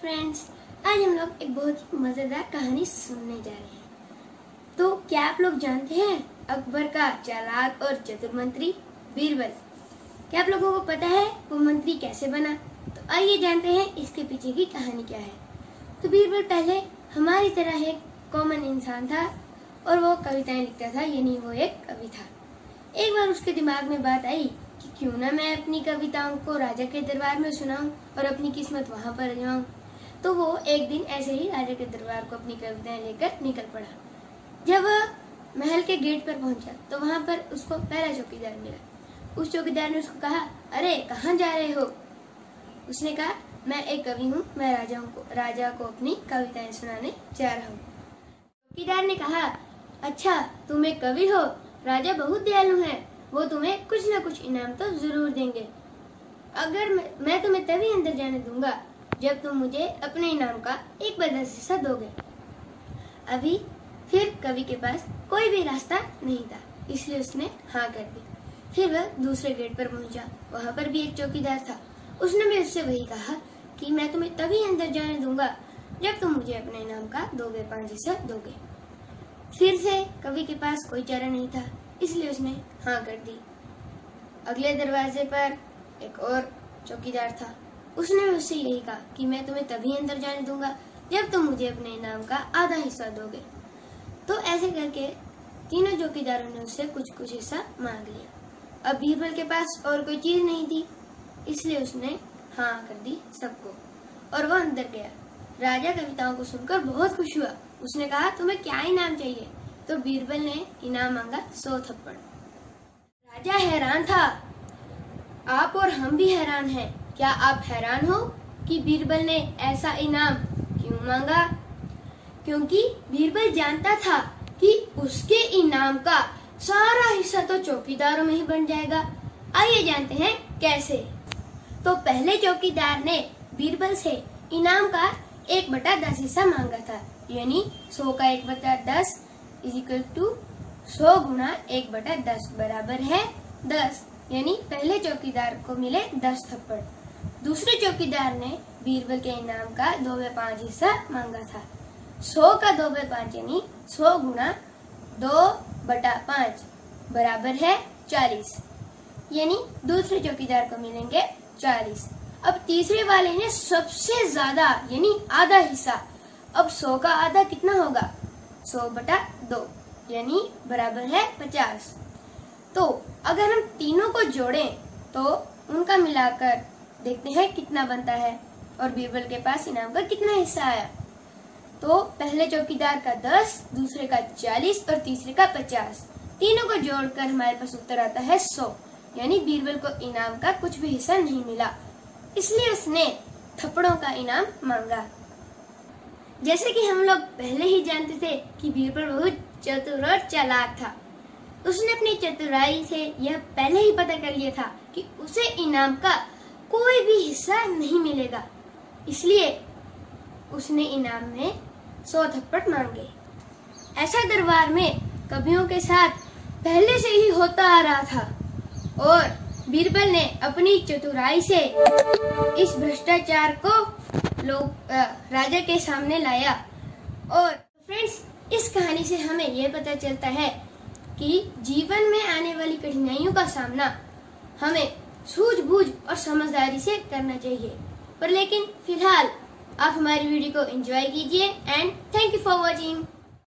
Friends, आज हम लोग एक बहुत ही मजेदार कहानी सुनने जा रहे हैं। तो क्या आप लोग जानते हैं अकबर का चालाक और चतुर मंत्री बीरबल? क्या आप लोगों को पता है वो मंत्री कैसे बना? तो आइए जानते हैं इसके पीछे की कहानी क्या है। तो बीरबल पहले हमारी तरह एक कॉमन इंसान था और वो कविताएं लिखता था, यानी वो एक कवि था। एक बार उसके दिमाग में बात आई कि क्यों ना मैं अपनी कविताओं को राजा के दरबार में सुनाऊं और अपनी किस्मत वहां पर आजमाऊं। तो वो एक दिन ऐसे ही राजा के दरबार को अपनी कविताएं लेकर निकल पड़ा। जब वह महल के गेट पर पहुंचा तो वहां पर उसको पहला चौकीदार मिला। उस चौकीदार ने उसको कहा, अरे कहाँ जा रहे हो? उसने कहा, मैं एक कवि हूँ, मैं राजा को अपनी कविताएं सुनाने जा रहा हूँ। चौकीदार ने कहा, अच्छा तुम एक कवि हो, राजा बहुत दयालु है, वो तुम्हें कुछ न कुछ इनाम तो जरूर देंगे। अगर मैं तुम्हें तभी अंदर जाने दूंगा जब तुम मुझे अपने इनाम का 1/10 हिस्सा दोगे। अभी फिर कवि के पास कोई भी रास्ता नहीं था, इसलिए उसने हाँ कर दी। फिर वह दूसरे गेट पर पहुंचा, वहां पर भी एक चौकीदार था। उसने भी उससे वही कहा कि मैं तुम्हें तभी अंदर जाने दूंगा जब तुम मुझे अपने इनाम का 2/5 हिस्सा दोगे। फिर से कवि के पास कोई चारा नहीं था, इसलिए उसने हाँ कर दी। अगले दरवाजे पर एक और चौकीदार था। उसने भी उससे यही कहा कि मैं तुम्हें तभी अंदर जाने दूंगा जब तुम मुझे अपने इनाम का आधा हिस्सा दोगे। तो ऐसे करके तीनों चौकीदारों ने उससे कुछ कुछ हिस्सा मांग लिया। अब बीरबल के पास और कोई चीज नहीं थी, इसलिए उसने हाँ कर दी सबको और वह अंदर गया। राजा कविताओं को सुनकर बहुत खुश हुआ। उसने कहा, तुम्हें क्या इनाम चाहिए? तो बीरबल ने इनाम मांगा 100 थप्पड़। राजा हैरान था, आप और हम भी हैरान हैं। क्या आप हैरान हो कि बीरबल ने ऐसा इनाम क्यों मांगा? क्योंकि बीरबल जानता था कि उसके इनाम का सारा हिस्सा तो चौकीदारों में ही बन जाएगा। आइए जानते हैं कैसे। तो पहले चौकीदार ने बीरबल से इनाम का 1/10 हिस्सा मांगा था, यानी 100 का 1/10 इजिकल टू 100 गुना 1/10 बराबर है 10, यानी पहले चौकीदार को मिले 10 थप्पड़। दूसरे चौकीदार ने बीरबल के इनाम का 2/5 हिस्सा मांगा था। 100 का 2/5 यानी 100 गुना 2/5 बराबर है 40, यानी दूसरे चौकीदार को मिलेंगे 40। अब तीसरे वाले ने सबसे ज्यादा यानी आधा हिस्सा। अब 100 का आधा कितना होगा? 100/2 यानी बराबर है 50। तो अगर हम तीनों को जोड़ें तो उनका मिलाकर देखते हैं कितना बनता है और बीरबल के पास इनाम का कितना हिस्सा आया। तो पहले चौकीदार का 10, दूसरे का 40 और तीसरे का 50। तीनों को जोड़कर हमारे पास उत्तर आता है 100, यानी बीरबल को इनाम का कुछ भी हिस्सा नहीं मिला, इसलिए उसने थप्पड़ों का इनाम मांगा। जैसे कि हम लोग पहले ही जानते थे कि बीरबल बहुत चतुर और चालाक था। उसने अपनी चतुराई से यह पहले ही पता कर लिया था कि उसे इनाम का कोई भी हिस्सा नहीं मिलेगा, इसलिए उसने इनाम में 100 थप्पड़ मांगे। ऐसा दरबार में कवियों के साथ पहले से ही होता आ रहा था और बीरबल ने अपनी चतुराई से इस भ्रष्टाचार को राजा के सामने लाया। और फ्रेंड्स, इस कहानी से हमें यह पता चलता है कि जीवन में आने वाली कठिनाइयों का सामना हमें सूझबूझ और समझदारी से करना चाहिए। पर लेकिन फिलहाल आप हमारी वीडियो को एंजॉय कीजिए and thank you for watching.